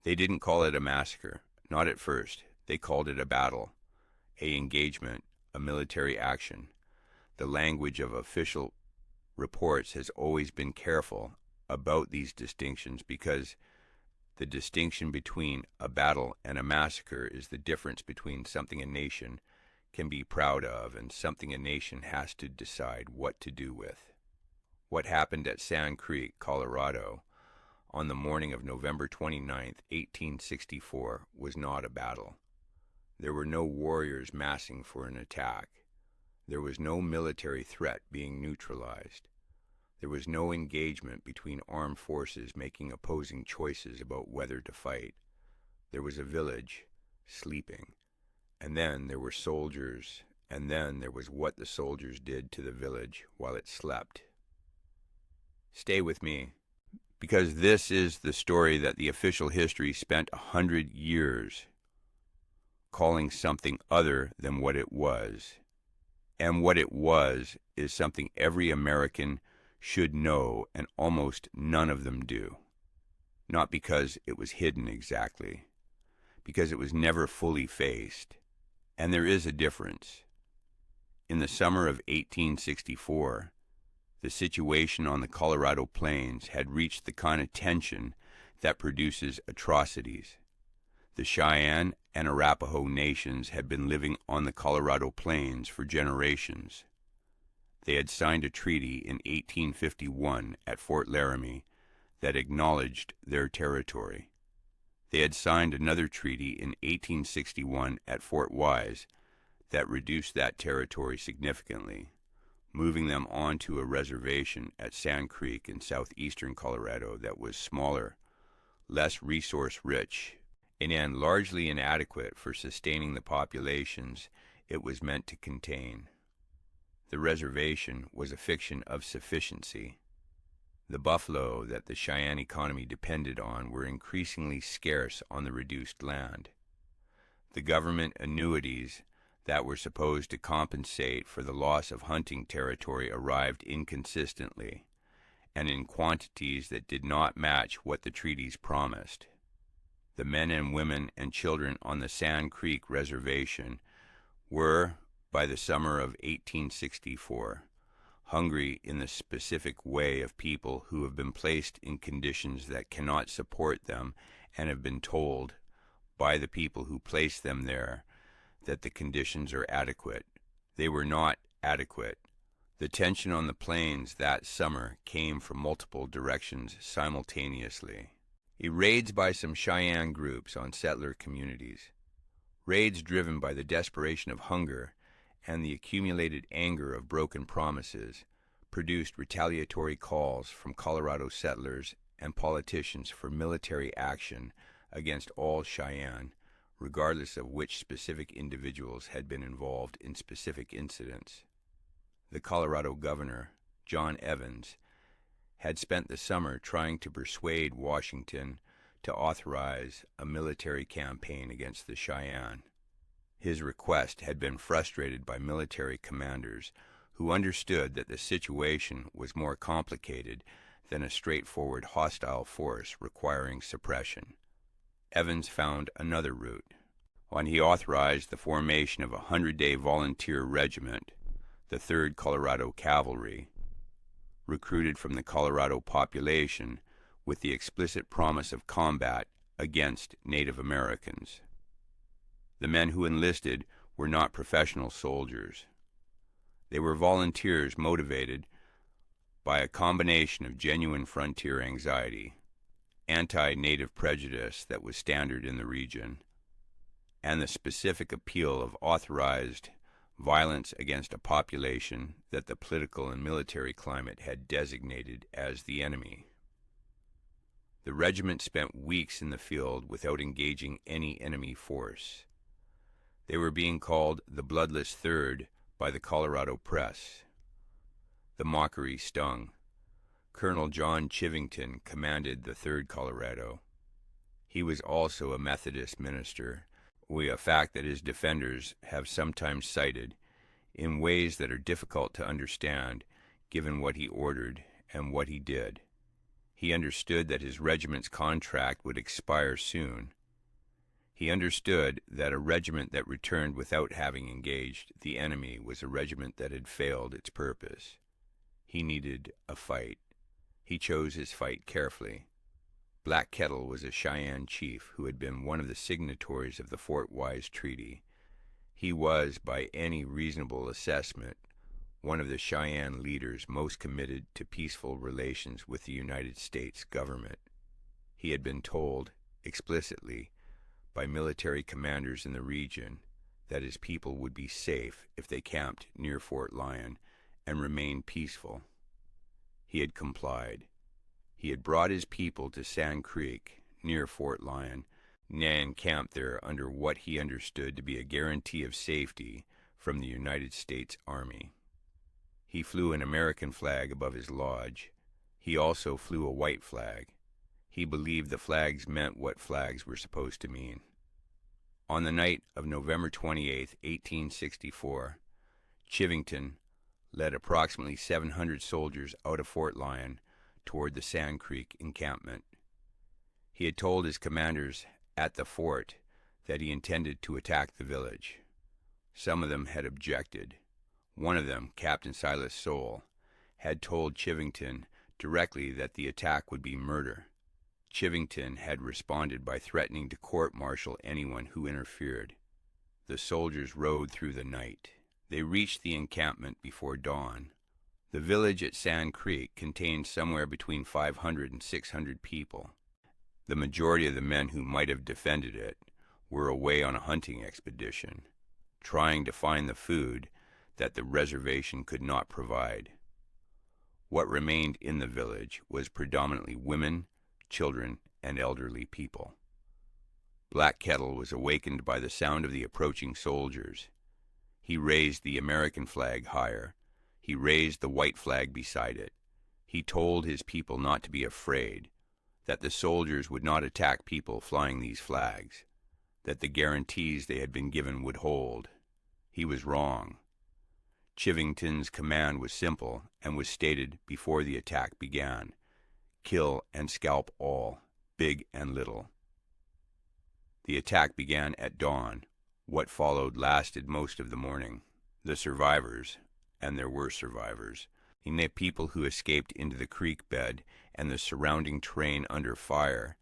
They didn't call it a massacre, not at first. They called it a battle, a engagement, a military action. The language of official reports has always been careful about these distinctions because the distinction between a battle and a massacre is the difference between something a nation can be proud of and something a nation has to decide what to do with. What happened at Sand Creek, Colorado, on the morning of November 29, 1864, was not a battle. There were no warriors massing for an attack. There was no military threat being neutralized. There was no engagement between armed forces making opposing choices about whether to fight. There was a village, sleeping. And then there were soldiers, and then there was what the soldiers did to the village while it slept. Stay with me, because this is the story that the official history spent 100 years calling something other than what it was. And what it was is something every American should know, and almost none of them do. Not because it was hidden exactly, because it was never fully faced. And there is a difference. In the summer of 1864, the situation on the Colorado Plains had reached the kind of tension that produces atrocities. The Cheyenne and Arapaho nations had been living on the Colorado Plains for generations. They had signed a treaty in 1851 at Fort Laramie that acknowledged their territory. They had signed another treaty in 1861 at Fort Wise that reduced that territory significantly, moving them onto a reservation at Sand Creek in southeastern Colorado that was smaller, less resource-rich, and largely inadequate for sustaining the populations it was meant to contain. The reservation was a fiction of sufficiency. The buffalo that the Cheyenne economy depended on were increasingly scarce on the reduced land. The government annuities that were supposed to compensate for the loss of hunting territory arrived inconsistently, and in quantities that did not match what the treaties promised. The men and women and children on the Sand Creek Reservation were, by the summer of 1864, hungry in the specific way of people who have been placed in conditions that cannot support them and have been told by the people who placed them there that the conditions are adequate. They were not adequate. The tension on the plains that summer came from multiple directions simultaneously. Raids by some Cheyenne groups on settler communities. Raids driven by the desperation of hunger and the accumulated anger of broken promises produced retaliatory calls from Colorado settlers and politicians for military action against all Cheyenne, regardless of which specific individuals had been involved in specific incidents. The Colorado governor, John Evans, had spent the summer trying to persuade Washington to authorize a military campaign against the Cheyenne. His request had been frustrated by military commanders who understood that the situation was more complicated than a straightforward hostile force requiring suppression. Evans found another route. When he authorized the formation of a 100-day volunteer regiment, the 3rd Colorado Cavalry, recruited from the Colorado population with the explicit promise of combat against Native Americans. The men who enlisted were not professional soldiers. They were volunteers motivated by a combination of genuine frontier anxiety, anti-Native prejudice that was standard in the region, and the specific appeal of authorized violence against a population that the political and military climate had designated as the enemy. The regiment spent weeks in the field without engaging any enemy force. They were being called the Bloodless Third by the Colorado press. The mockery stung. Colonel John Chivington commanded the 3rd Colorado. He was also a Methodist minister, a fact that his defenders have sometimes cited in ways that are difficult to understand given what he ordered and what he did. He understood that his regiment's contract would expire soon. He understood that a regiment that returned without having engaged the enemy was a regiment that had failed its purpose. He needed a fight. He chose his fight carefully. Black Kettle was a Cheyenne chief who had been one of the signatories of the Fort Wise Treaty. He was, by any reasonable assessment, one of the Cheyenne leaders most committed to peaceful relations with the United States government. He had been told, explicitly, by military commanders in the region that his people would be safe if they camped near Fort Lyon and remained peaceful. He had complied. He had brought his people to Sand Creek, near Fort Lyon, and camped there under what he understood to be a guarantee of safety from the United States Army. He flew an American flag above his lodge. He also flew a white flag. He believed the flags meant what flags were supposed to mean. On the night of November 28, 1864, Chivington led approximately 700 soldiers out of Fort Lyon toward the Sand Creek encampment. He had told his commanders at the fort that he intended to attack the village. Some of them had objected. One of them, Captain Silas Soule, had told Chivington directly that the attack would be murder. Chivington had responded by threatening to court-martial anyone who interfered. The soldiers rode through the night. They reached the encampment before dawn. The village at Sand Creek contained somewhere between 500 and 600 people. The majority of the men who might have defended it were away on a hunting expedition, trying to find the food that the reservation could not provide. What remained in the village was predominantly women, children, and elderly people. Black Kettle was awakened by the sound of the approaching soldiers. He raised the American flag higher. He raised the white flag beside it. He told his people not to be afraid, that the soldiers would not attack people flying these flags, that the guarantees they had been given would hold. He was wrong. Chivington's command was simple and was stated before the attack began: kill and scalp all, big and little. The attack began at dawn. What followed lasted most of the morning. The survivors, and there were survivors, the people who escaped into the creek bed and the surrounding terrain under fire,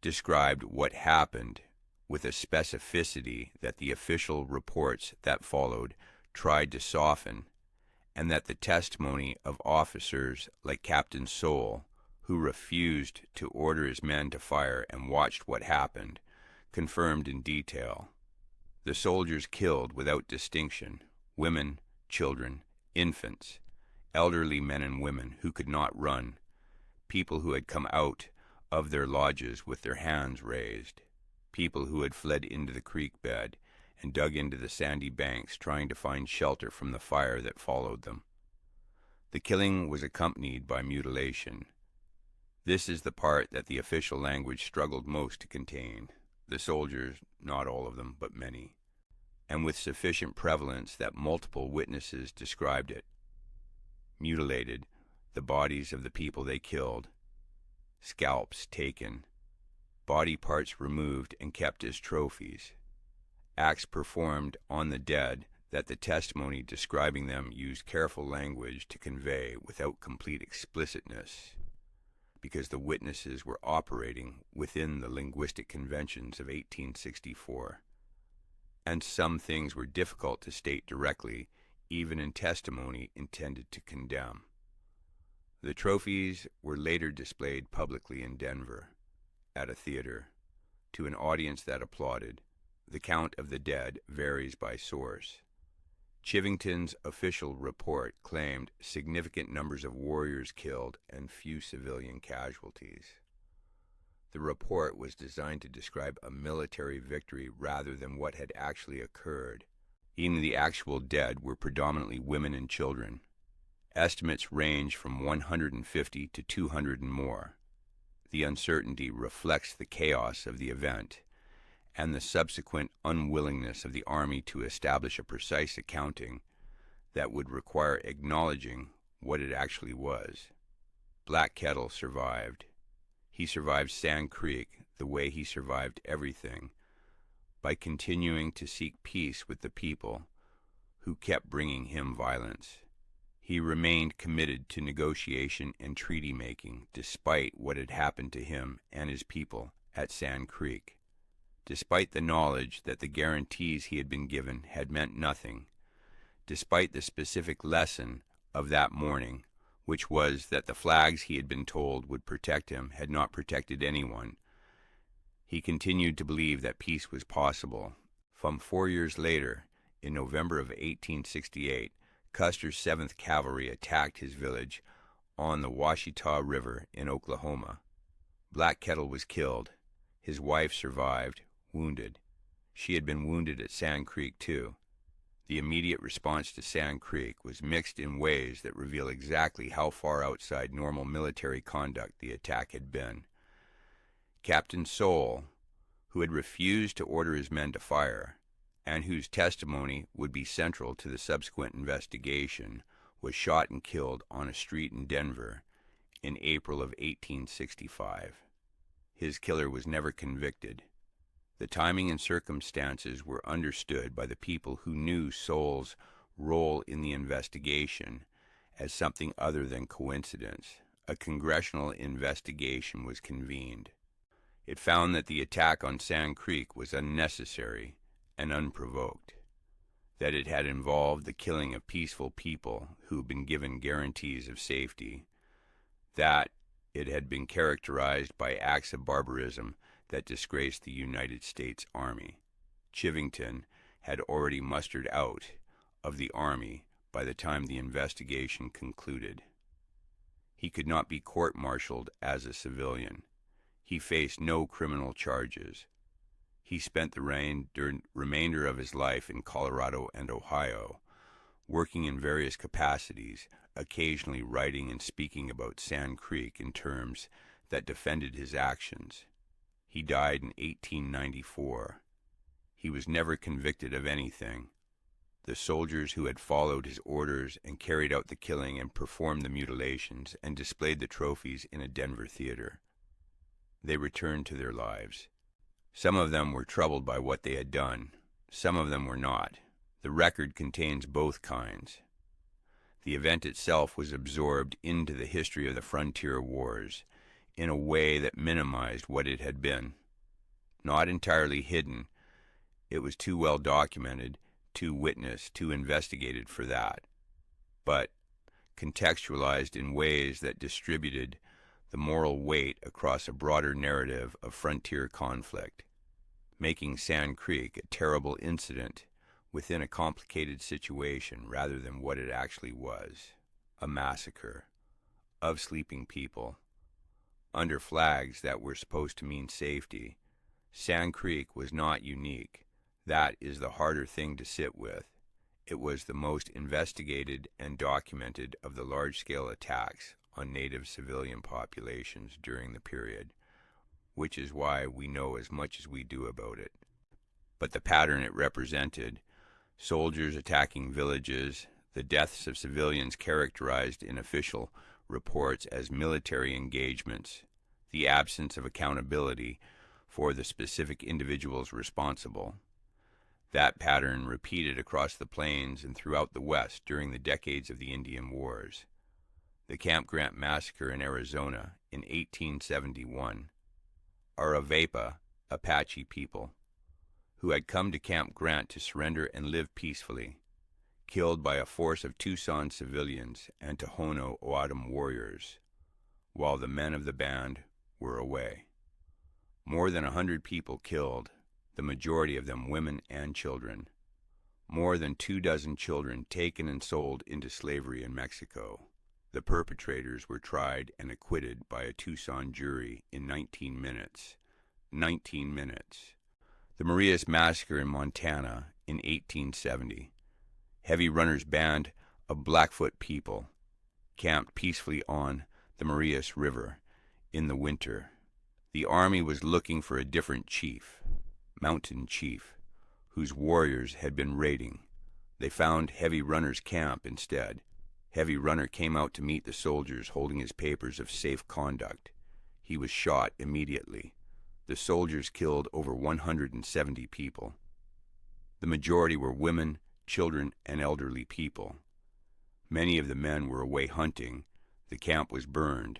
described what happened with a specificity that the official reports that followed tried to soften, and that the testimony of officers like Captain Soule, who refused to order his men to fire and watched what happened, confirmed in detail. The soldiers killed without distinction women, children, infants, elderly men and women who could not run, people who had come out of their lodges with their hands raised, people who had fled into the creek bed and dug into the sandy banks trying to find shelter from the fire that followed them. The killing was accompanied by mutilation. This is the part that the official language struggled most to contain. The soldiers, not all of them, but many, and with sufficient prevalence that multiple witnesses described it. Mutilated, the bodies of the people they killed, scalps taken, body parts removed and kept as trophies, acts performed on the dead that the testimony describing them used careful language to convey without complete explicitness, because the witnesses were operating within the linguistic conventions of 1864, and some things were difficult to state directly, even in testimony intended to condemn. The trophies were later displayed publicly in Denver, at a theater, to an audience that applauded. The count of the dead varies by source. Chivington's official report claimed significant numbers of warriors killed and few civilian casualties. The report was designed to describe a military victory rather than what had actually occurred. Even the actual dead were predominantly women and children. Estimates range from 150 to 200 and more. The uncertainty reflects the chaos of the event and the subsequent unwillingness of the Army to establish a precise accounting that would require acknowledging what it actually was. Black Kettle survived. He survived Sand Creek the way he survived everything, by continuing to seek peace with the people who kept bringing him violence. He remained committed to negotiation and treaty-making despite what had happened to him and his people at Sand Creek. Despite the knowledge that the guarantees he had been given had meant nothing, despite the specific lesson of that morning, which was that the flags he had been told would protect him had not protected anyone, he continued to believe that peace was possible. From 4 years later, in November of 1868, Custer's 7th Cavalry attacked his village on the Washita River in Oklahoma. Black Kettle was killed. His wife survived, wounded. She had been wounded at Sand Creek, too. The immediate response to Sand Creek was mixed in ways that reveal exactly how far outside normal military conduct the attack had been. Captain Soule, who had refused to order his men to fire, and whose testimony would be central to the subsequent investigation, was shot and killed on a street in Denver in April of 1865. His killer was never convicted. The timing and circumstances were understood by the people who knew Soule's role in the investigation as something other than coincidence. A congressional investigation was convened. It found that the attack on Sand Creek was unnecessary and unprovoked, that it had involved the killing of peaceful people who had been given guarantees of safety, that it had been characterized by acts of barbarism that disgraced the United States Army. Chivington had already mustered out of the Army by the time the investigation concluded. He could not be court-martialed as a civilian. He faced no criminal charges. He spent the remainder of his life in Colorado and Ohio, working in various capacities, occasionally writing and speaking about Sand Creek in terms that defended his actions. He died in 1894. He was never convicted of anything. The soldiers who had followed his orders and carried out the killing and performed the mutilations and displayed the trophies in a Denver theater. They returned to their lives. Some of them were troubled by what they had done. Some of them were not. The record contains both kinds. The event itself was absorbed into the history of the frontier wars in a way that minimized what it had been. Not entirely hidden, it was too well documented, too witnessed, too investigated for that, but contextualized in ways that distributed the moral weight across a broader narrative of frontier conflict, making Sand Creek a terrible incident within a complicated situation rather than what it actually was, a massacre of sleeping people under flags that were supposed to mean safety. Sand Creek was not unique. That is the harder thing to sit with. It was the most investigated and documented of the large-scale attacks on native civilian populations during the period, which is why we know as much as we do about it. But the pattern it represented, soldiers attacking villages, the deaths of civilians characterized in official reports as military engagements, the absence of accountability for the specific individuals responsible. That pattern repeated across the plains and throughout the West during the decades of the Indian Wars. The Camp Grant Massacre in Arizona in 1871. Arapaho, Apache people, who had come to Camp Grant to surrender and live peacefully, killed by a force of Tucson civilians and Tohono O'odham warriors, while the men of the band were away. More than 100 people killed, the majority of them women and children. More than 24 children taken and sold into slavery in Mexico. The perpetrators were tried and acquitted by a Tucson jury in 19 minutes. 19 minutes. The Marias Massacre in Montana in 1870. Heavy Runner's band of Blackfoot people camped peacefully on the Marias River in the winter. The army was looking for a different chief, mountain chief, whose warriors had been raiding. They found Heavy Runner's camp instead. Heavy Runner came out to meet the soldiers holding his papers of safe conduct. He was shot immediately. The soldiers killed over 170 people. The majority were women, children, and elderly people. Many of the men were away hunting. The camp was burned.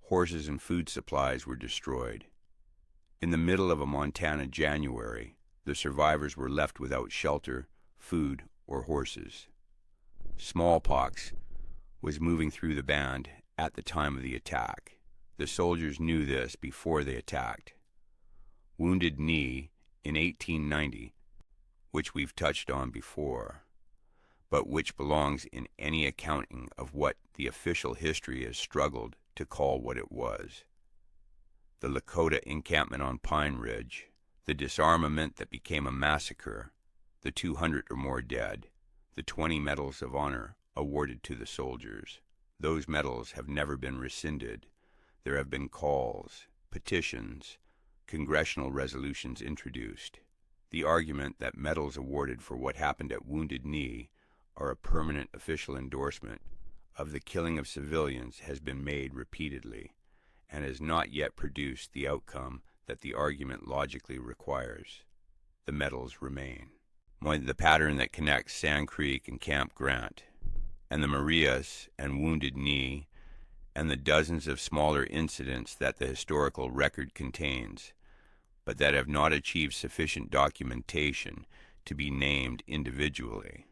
Horses and food supplies were destroyed. In the middle of a Montana January, the survivors were left without shelter, food, or horses. Smallpox was moving through the band at the time of the attack. The soldiers knew this before they attacked. Wounded Knee in 1890, which we've touched on before, but which belongs in any accounting of what the official history has struggled to call what it was. The Lakota encampment on Pine Ridge, the disarmament that became a massacre, the 200 or more dead, the 20 medals of honor awarded to the soldiers. Those medals have never been rescinded. There have been calls, petitions, congressional resolutions introduced. The argument that medals awarded for what happened at Wounded Knee are a permanent official endorsement of the killing of civilians has been made repeatedly, and has not yet produced the outcome that the argument logically requires. The medals remain. The pattern that connects Sand Creek and Camp Grant, and the Marias and Wounded Knee, and the dozens of smaller incidents that the historical record contains, but that have not achieved sufficient documentation to be named individually.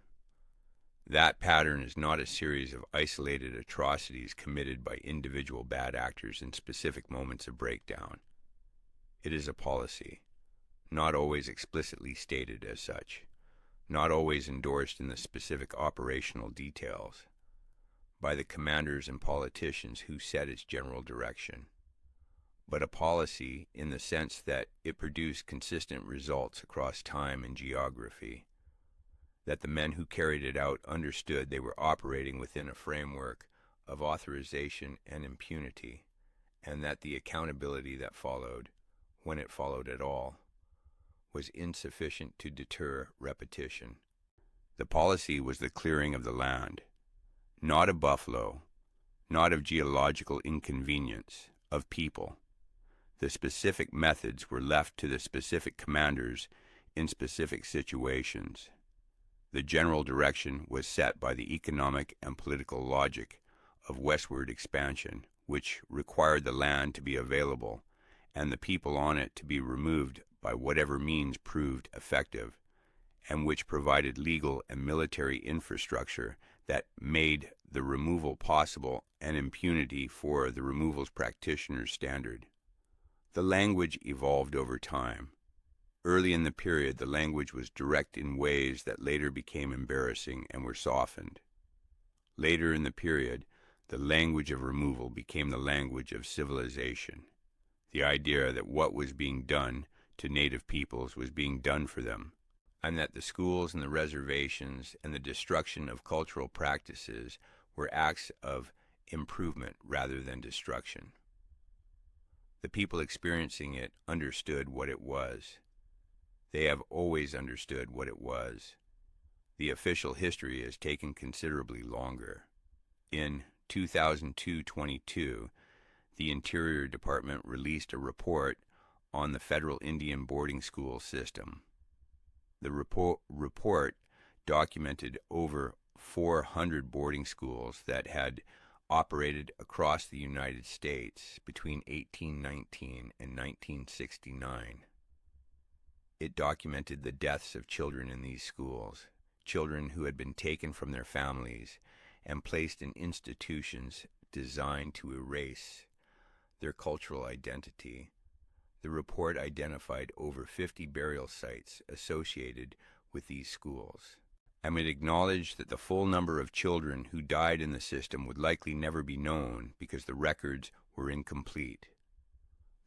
That pattern is not a series of isolated atrocities committed by individual bad actors in specific moments of breakdown. It is a policy, not always explicitly stated as such, not always endorsed in the specific operational details, by the commanders and politicians who set its general direction, but a policy in the sense that it produced consistent results across time and geography, that the men who carried it out understood they were operating within a framework of authorization and impunity, and that the accountability that followed, when it followed at all, was insufficient to deter repetition. The policy was the clearing of the land, not of buffalo, not of geological inconvenience, of people. The specific methods were left to the specific commanders in specific situations. The general direction was set by the economic and political logic of westward expansion, which required the land to be available and the people on it to be removed by whatever means proved effective, and which provided legal and military infrastructure that made the removal possible and impunity for the removal's practitioners standard. The language evolved over time. Early in the period, the language was direct in ways that later became embarrassing and were softened. Later in the period, the language of removal became the language of civilization, the idea that what was being done to native peoples was being done for them, and that the schools and the reservations and the destruction of cultural practices were acts of improvement rather than destruction. The people experiencing it understood what it was. They have always understood what it was. The official history has taken considerably longer. In 2022, the Interior Department released a report on the federal Indian boarding school system. The report documented over 400 boarding schools that had operated across the United States between 1819 and 1969. It documented the deaths of children in these schools, children who had been taken from their families and placed in institutions designed to erase their cultural identity. The report identified over 50 burial sites associated with these schools, and it acknowledged that the full number of children who died in the system would likely never be known because the records were incomplete.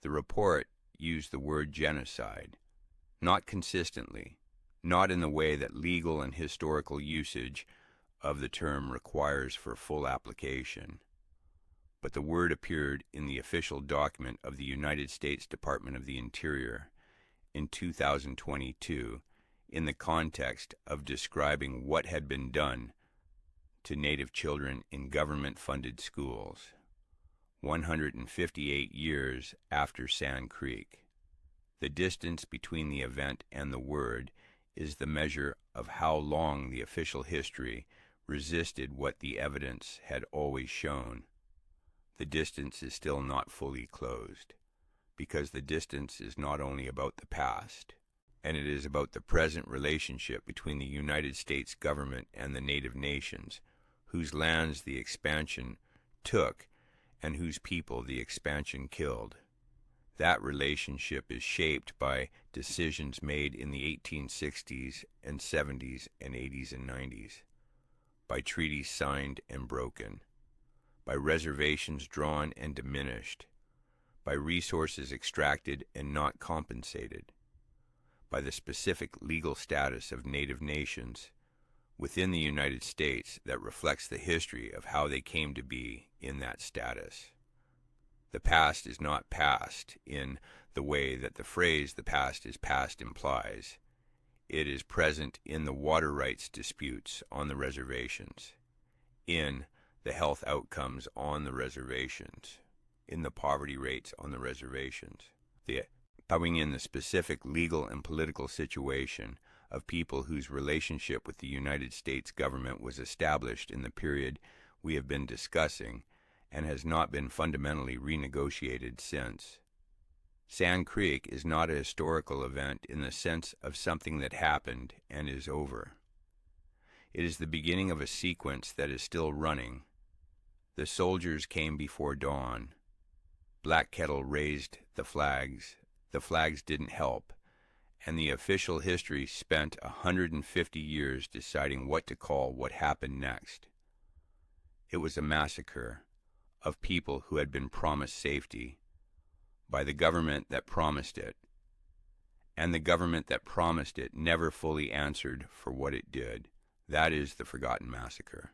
The report used the word genocide, not consistently, not in the way that legal and historical usage of the term requires for full application, but the word appeared in the official document of the United States Department of the Interior in 2022 in the context of describing what had been done to Native children in government-funded schools, 158 years after Sand Creek. The distance between the event and the word is the measure of how long the official history resisted what the evidence had always shown. The distance is still not fully closed, because the distance is not only about the past, and it is about the present relationship between the United States government and the Native nations, whose lands the expansion took and whose people the expansion killed. That relationship is shaped by decisions made in the 1860s and 70s and 80s and 90s, by treaties signed and broken, by reservations drawn and diminished, by resources extracted and not compensated, by the specific legal status of Native nations within the United States that reflects the history of how they came to be in that status. The past is not past in the way that the phrase "the past is past" implies. It is present in the water rights disputes on the reservations, in the health outcomes on the reservations, in the poverty rates on the reservations, coming in the specific legal and political situation of people whose relationship with the United States government was established in the period we have been discussing and has not been fundamentally renegotiated since. Sand Creek is not a historical event in the sense of something that happened and is over. It is the beginning of a sequence that is still running. The soldiers came before dawn. Black Kettle raised the flags. The flags didn't help, and the official history spent 150 years deciding what to call what happened next. It was a massacre of people who had been promised safety by the government that promised it, and the government that promised it never fully answered for what it did. That is the forgotten massacre.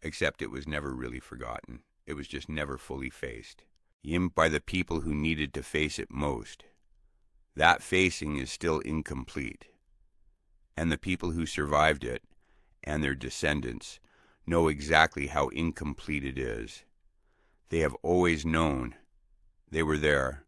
Except it was never really forgotten. It was just never fully faced, even by the people who needed to face it most. That facing is still incomplete, and the people who survived it and their descendants know exactly how incomplete it is. They have always known. They were there.